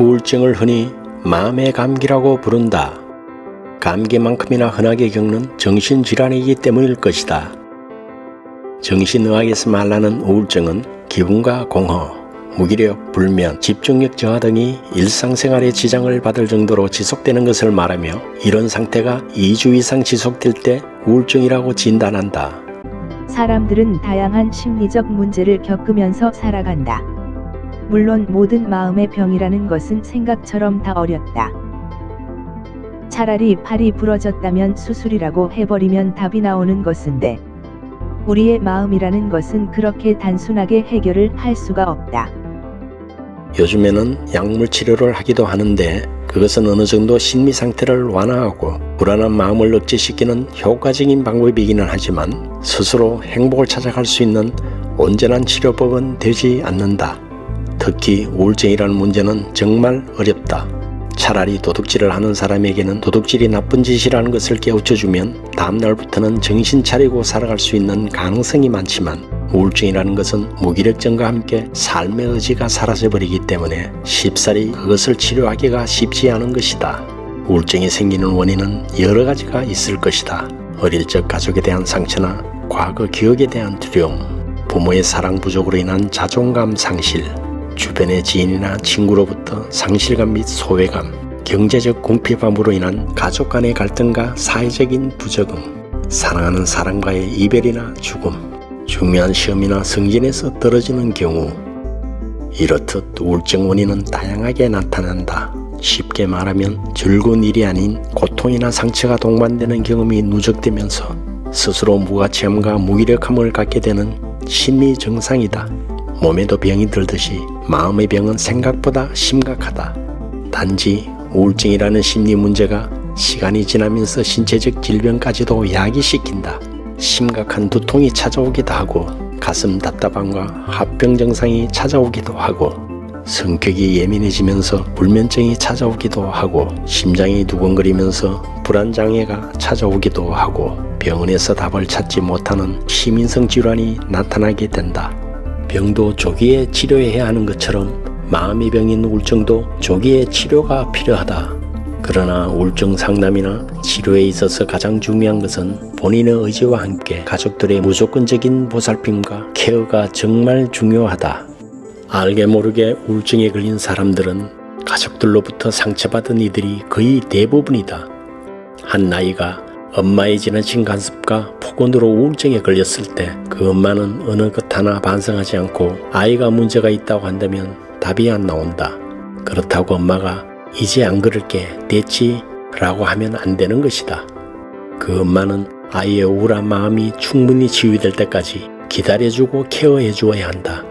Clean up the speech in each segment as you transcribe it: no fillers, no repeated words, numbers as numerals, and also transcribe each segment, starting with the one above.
우울증을 흔히 마음의 감기라고 부른다. 감기만큼이나 흔하게 겪는 정신질환이기 때문일 것이다. 정신의학에서 말하는 우울증은 기분과 공허, 무기력, 불면, 집중력 저하 등이 일상생활에 지장을 받을 정도로 지속되는 것을 말하며 이런 상태가 2주 이상 지속될 때 우울증이라고 진단한다. 사람들은 다양한 심리적 문제를 겪으면서 살아간다. 물론 모든 마음의 병이라는 것은 생각처럼 다 어렵다. 차라리 팔이 부러졌다면 수술이라고 해버리면 답이 나오는 것인데 우리의 마음이라는 것은 그렇게 단순하게 해결을 할 수가 없다. 요즘에는 약물 치료를 하기도 하는데 그것은 어느 정도 심리 상태를 완화하고 불안한 마음을 억제시키는 효과적인 방법이기는 하지만 스스로 행복을 찾아갈 수 있는 온전한 치료법은 되지 않는다. 특히 우울증이라는 문제는 정말 어렵다. 차라리 도둑질을 하는 사람에게는 도둑질이 나쁜 짓이라는 것을 깨우쳐주면 다음날부터는 정신 차리고 살아갈 수 있는 가능성이 많지만 우울증이라는 것은 무기력증과 함께 삶의 의지가 사라져버리기 때문에 쉽사리 그것을 치료하기가 쉽지 않은 것이다. 우울증이 생기는 원인은 여러 가지가 있을 것이다. 어릴 적 가족에 대한 상처나 과거 기억에 대한 두려움, 부모의 사랑 부족으로 인한 자존감 상실, 주변의 지인이나 친구로부터 상실감 및 소외감, 경제적 궁핍함으로 인한 가족 간의 갈등과 사회적인 부적응, 사랑하는 사람과의 이별이나 죽음, 중요한 시험이나 승진에서 떨어지는 경우. 이렇듯 우울증 원인은 다양하게 나타난다. 쉽게 말하면 즐거운 일이 아닌 고통이나 상처가 동반되는 경험이 누적되면서 스스로 무가치함과 무기력함을 갖게 되는 심리 증상이다. 몸에도 병이 들듯이 마음의 병은 생각보다 심각하다. 단지 우울증이라는 심리 문제가 시간이 지나면서 신체적 질병까지도 야기시킨다. 심각한 두통이 찾아오기도 하고 가슴 답답함과 합병 증상이 찾아오기도 하고 성격이 예민해지면서 불면증이 찾아오기도 하고 심장이 두근거리면서 불안장애가 찾아오기도 하고 병원에서 답을 찾지 못하는 시민성 질환이 나타나게 된다. 병도 조기에 치료해야 하는 것처럼 마음의 병인 우울증도 조기에 치료가 필요하다. 그러나 우울증 상담이나 치료에 있어서 가장 중요한 것은 본인의 의지와 함께 가족들의 무조건적인 보살핌과 케어가 정말 중요하다. 알게 모르게 우울증에 걸린 사람들은 가족들로부터 상처받은 이들이 거의 대부분이다. 한 나이가 엄마의 지나친 간섭과 폭언으로 우울증에 걸렸을 때 그 엄마는 어느 것 하나 반성하지 않고 아이가 문제가 있다고 한다면 답이 안 나온다. 그렇다고 엄마가 이제 안 그럴게 됐지 라고 하면 안 되는 것이다. 그 엄마는 아이의 우울한 마음이 충분히 치유될 때까지 기다려주고 케어해 주어야 한다.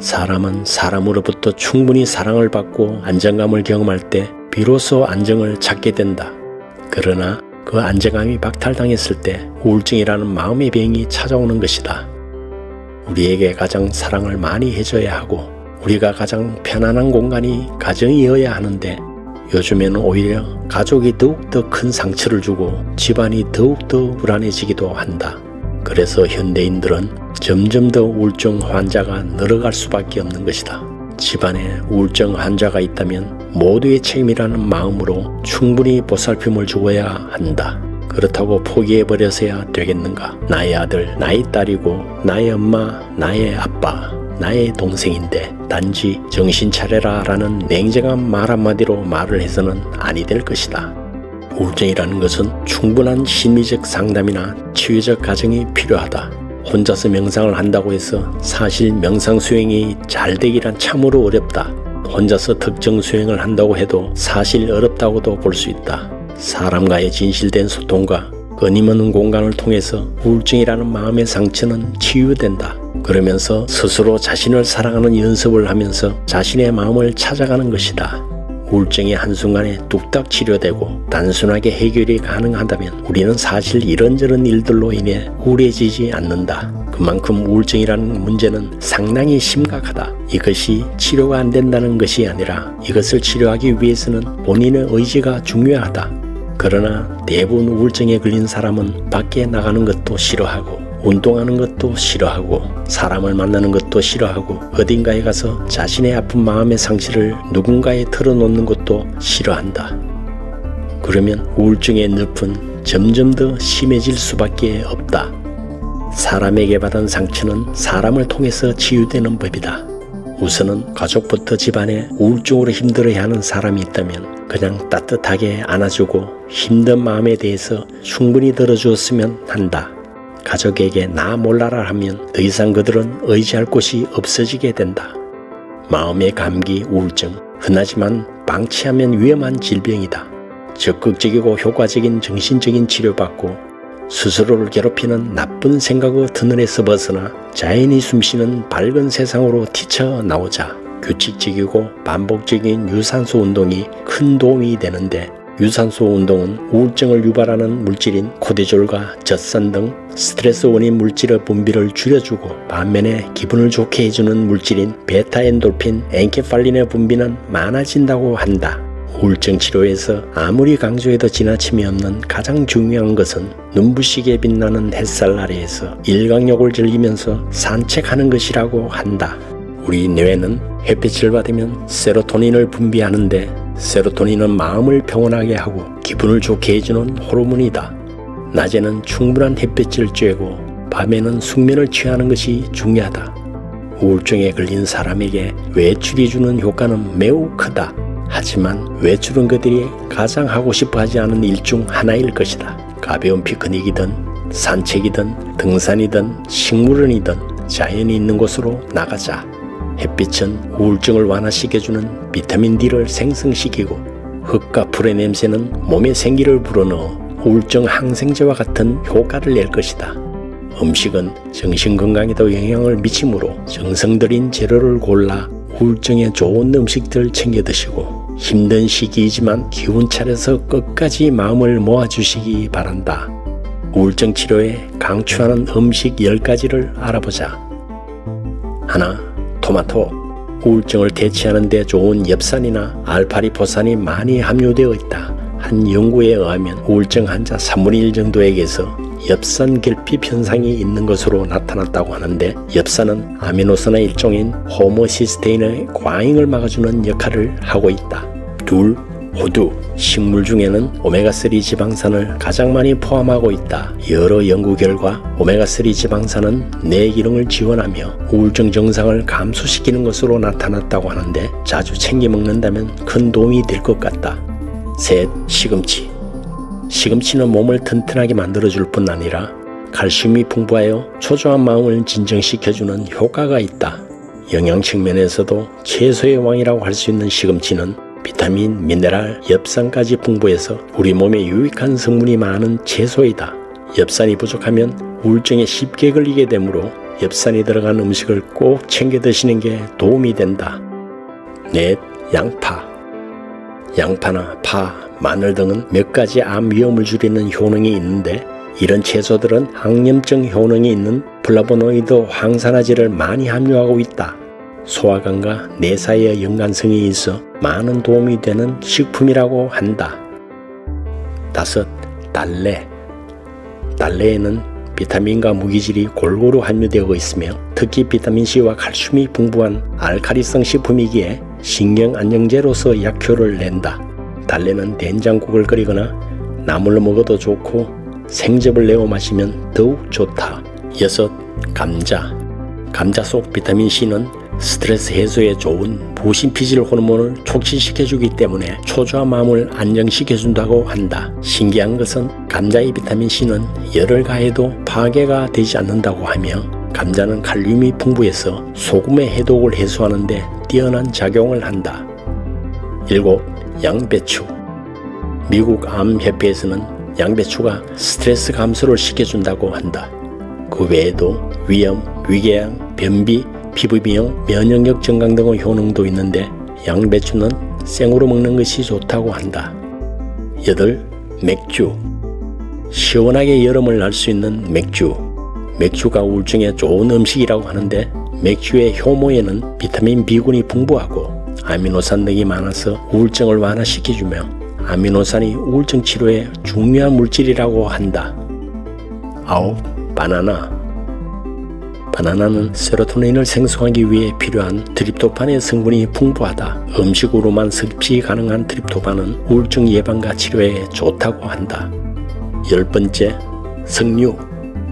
사람은 사람으로부터 충분히 사랑을 받고 안정감을 경험할 때 비로소 안정을 찾게 된다. 그러나 그 안정감이 박탈당했을 때 우울증이라는 마음의 병이 찾아오는 것이다. 우리에게 가장 사랑을 많이 해줘야 하고 우리가 가장 편안한 공간이 가정이어야 하는데 요즘에는 오히려 가족이 더욱더 큰 상처를 주고 집안이 더욱더 불안해지기도 한다. 그래서 현대인들은 점점 더 우울증 환자가 늘어갈 수밖에 없는 것이다. 집안에 우울증 환자가 있다면 모두의 책임이라는 마음으로 충분히 보살핌을 주어야 한다. 그렇다고 포기해버려서야 되겠는가? 나의 아들, 나의 딸이고 나의 엄마, 나의 아빠, 나의 동생인데 단지 정신 차려라 라는 냉정한 말 한마디로 말을 해서는 아니 될 것이다. 우울증이라는 것은 충분한 심리적 상담이나 치유적 과정이 필요하다. 혼자서 명상을 한다고 해서 사실 명상 수행이 잘 되기란 참으로 어렵다. 혼자서 특정 수행을 한다고 해도 사실 어렵다고도 볼 수 있다. 사람과의 진실된 소통과 끊임없는 공간을 통해서 우울증이라는 마음의 상처는 치유된다. 그러면서 스스로 자신을 사랑하는 연습을 하면서 자신의 마음을 찾아가는 것이다. 우울증이 한순간에 뚝딱 치료되고 단순하게 해결이 가능하다면 우리는 사실 이런저런 일들로 인해 우울해지지 않는다. 그만큼 우울증이라는 문제는 상당히 심각하다. 이것이 치료가 안 된다는 것이 아니라 이것을 치료하기 위해서는 본인의 의지가 중요하다. 그러나 대부분 우울증에 걸린 사람은 밖에 나가는 것도 싫어하고 운동하는 것도 싫어하고 사람을 만나는 것도 싫어하고 어딘가에 가서 자신의 아픈 마음의 상실을 누군가에 털어놓는 것도 싫어한다. 그러면 우울증의 늪은 점점 더 심해질 수밖에 없다. 사람에게 받은 상처는 사람을 통해서 치유되는 법이다. 우선은 가족부터 집안에 우울증으로 힘들어하는 사람이 있다면 그냥 따뜻하게 안아주고 힘든 마음에 대해서 충분히 들어주었으면 한다. 가족에게 나 몰라라 하면 더 이상 그들은 의지할 곳이 없어지게 된다. 마음의 감기, 우울증, 흔하지만 방치하면 위험한 질병이다. 적극적이고 효과적인 정신적인 치료받고 스스로를 괴롭히는 나쁜 생각의 터널에서 벗어나 자연히 숨쉬는 밝은 세상으로 튀쳐나오자. 규칙적이고 반복적인 유산소 운동이 큰 도움이 되는데 유산소 운동은 우울증을 유발하는 물질인 코르티졸과 젖산 등 스트레스 원인 물질의 분비를 줄여주고 반면에 기분을 좋게 해주는 물질인 베타엔돌핀, 엔케팔린의 분비는 많아진다고 한다. 우울증 치료에서 아무리 강조해도 지나침이 없는 가장 중요한 것은 눈부시게 빛나는 햇살 아래에서 일광욕을 즐기면서 산책하는 것이라고 한다. 우리 뇌는 햇빛을 받으면 세로토닌을 분비하는데 세로토닌은 마음을 평온하게 하고 기분을 좋게 해주는 호르몬이다. 낮에는 충분한 햇빛을 쬐고 밤에는 숙면을 취하는 것이 중요하다. 우울증에 걸린 사람에게 외출이 주는 효과는 매우 크다. 하지만 외출은 그들이 가장 하고 싶어 하지 않은 일 중 하나일 것이다. 가벼운 피크닉이든 산책이든 등산이든 식물원이든 자연이 있는 곳으로 나가자. 햇빛은 우울증을 완화시켜주는 비타민 D를 생성시키고 흙과 풀의 냄새는 몸에 생기를 불어넣어 우울증 항생제와 같은 효과를 낼 것이다. 음식은 정신건강에도 영향을 미치므로 정성 들인 재료를 골라 우울증에 좋은 음식들 챙겨 드시고 힘든 시기이지만 기운 차려서 끝까지 마음을 모아주시기 바란다. 우울증 치료에 강추하는 음식 10가지를 알아보자. 하나, 토마토. 우울증을 대체하는 데 좋은 엽산이나 알파리포산이 많이 함유되어 있다. 한 연구에 의하면 우울증 환자 3분의 1 정도에게서 엽산 결핍 현상이 있는 것으로 나타났다고 하는데 엽산은 아미노산의 일종인 호모시스테인의 과잉을 막아주는 역할을 하고 있다. 둘, 호두. 식물 중에는 오메가3 지방산을 가장 많이 포함하고 있다. 여러 연구 결과 오메가3 지방산은 뇌 기능을 지원하며 우울증 증상을 감소시키는 것으로 나타났다고 하는데 자주 챙겨 먹는다면 큰 도움이 될 것 같다. 셋, 시금치. 시금치는 몸을 튼튼하게 만들어줄 뿐 아니라 칼슘이 풍부하여 초조한 마음을 진정시켜주는 효과가 있다. 영양 측면에서도 채소의 왕이라고 할 수 있는 시금치는 비타민, 미네랄, 엽산까지 풍부해서 우리 몸에 유익한 성분이 많은 채소이다. 엽산이 부족하면 우울증에 쉽게 걸리게 되므로 엽산이 들어간 음식을 꼭 챙겨 드시는 게 도움이 된다. 넷, 양파. 양파나 파, 마늘 등은 몇 가지 암 위험을 줄이는 효능이 있는데 이런 채소들은 항염증 효능이 있는 플라보노이드 황산화제를 많이 함유하고 있다. 소화관과 뇌 사이의 연관성이 있어 많은 도움이 되는 식품이라고 한다. 다섯, 달래. 달래에는 비타민과 무기질이 골고루 함유되어 있으며 특히 비타민C와 칼슘이 풍부한 알칼리성 식품이기에 신경 안정제로서 약효를 낸다. 달래는 된장국을 끓이거나 나물로 먹어도 좋고 생즙을 내어 마시면 더욱 좋다. 여섯, 감자. 감자 속 비타민C는 스트레스 해소에 좋은 부신피질 호르몬을 촉진시켜주기 때문에 초조한 마음을 안정시켜준다고 한다. 신기한 것은 감자의 비타민C는 열을 가해도 파괴가 되지 않는다고 하며 감자는 칼륨이 풍부해서 소금의 해독을 해소하는 데 뛰어난 작용을 한다. 7. 양배추. 미국 암협회에서는 양배추가 스트레스 감소를 시켜준다고 한다. 그 외에도 위염, 위궤양, 변비, 피부비형, 면역력 증강 등의 효능도 있는데 양배추는 생으로 먹는 것이 좋다고 한다. 8. 맥주. 시원하게 여름을 날 수 있는 맥주. 맥주가 우울증에 좋은 음식이라고 하는데 맥주의 효모에는 비타민 B군이 풍부하고 아미노산 등이 많아서 우울증을 완화시켜주며 아미노산이 우울증 치료에 중요한 물질이라고 한다. 9. 바나나. 바나나는 세로토닌을 생성하기 위해 필요한 트립토판의 성분이 풍부하다. 음식으로만 섭취 가능한 트립토판은 우울증 예방과 치료에 좋다고 한다. 10번째, 석류.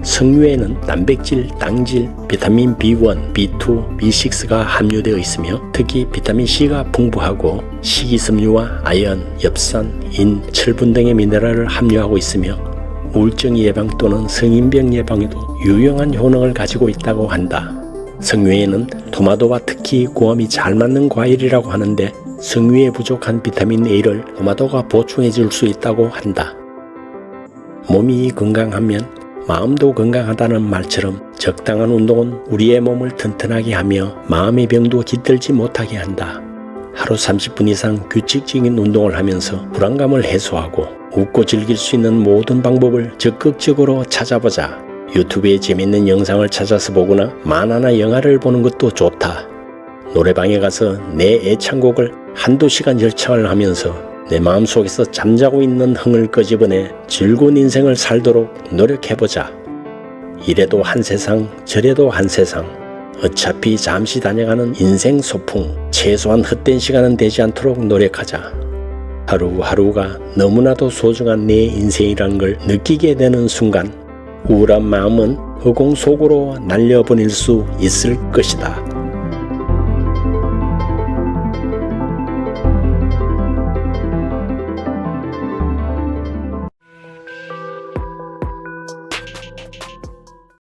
석류에는 단백질, 당질, 비타민 B1, B2, B6가 함유되어 있으며 특히 비타민 C가 풍부하고 식이섬유와 아연, 엽산, 인, 철분 등의 미네랄을 함유하고 있으며 우울증 예방 또는 성인병 예방에도 유용한 효능을 가지고 있다고 한다. 석류에는 토마토와 특히 궁합이 잘 맞는 과일이라고 하는데 석류에 부족한 비타민 A를 토마토가 보충해 줄 수 있다고 한다. 몸이 건강하면 마음도 건강하다는 말처럼 적당한 운동은 우리의 몸을 튼튼하게 하며 마음의 병도 깃들지 못하게 한다. 하루 30분 이상 규칙적인 운동을 하면서 불안감을 해소하고 웃고 즐길 수 있는 모든 방법을 적극적으로 찾아보자. 유튜브에 재밌는 영상을 찾아서 보거나 만화나 영화를 보는 것도 좋다. 노래방에 가서 내 애창곡을 한두 시간 열창을 하면서 내 마음속에서 잠자고 있는 흥을 끄집어내 즐거운 인생을 살도록 노력해보자. 이래도 한 세상 저래도 한 세상, 어차피 잠시 다녀가는 인생 소풍, 최소한 헛된 시간은 되지 않도록 노력하자. 하루하루가 너무나도 소중한 내 인생이란 걸 느끼게 되는 순간 우울한 마음은 허공 속으로 날려보낼 수 있을 것이다.